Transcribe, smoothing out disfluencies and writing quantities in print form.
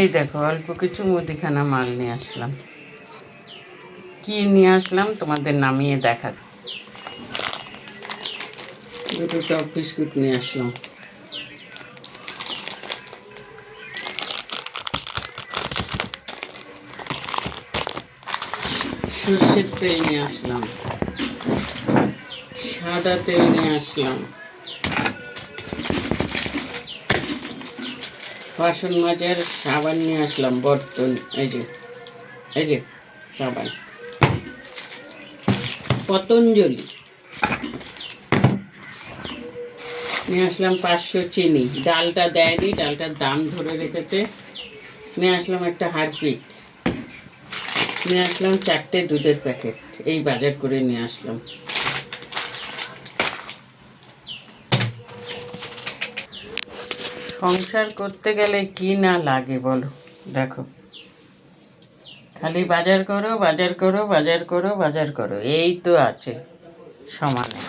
এই দেখো অল্প কিছু মুদিখানা মাল নিয়ে আসলাম। কি নিয়ে আসলাম তোমাদের নামিয়ে দেখা। দুটো টক বিস্কুট নিয়ে আসলাম, সর্ষের তেল নিয়ে আসলাম, সাদা তেল নিয়ে আসলাম, বাসন মাজার সাবান নিয়ে আসলাম, বর্তন এই যে সাবান পতঞ্জলি নিয়ে আসলাম, 500 চিনি, ডালটা দেয়নি, ডালটার দাম ধরে রেখেছে। নিয়ে আসলাম একটা হারপিক, নিয়ে আসলাম 4টে দুধের প্যাকেট। এই বাজার করে নিয়ে আসলাম। সংসার করতে গেলে কি না লাগে বলো, দেখো খালি বাজার করো বাজার করো বাজার করো বাজার করো, এই তো আছে সমানে।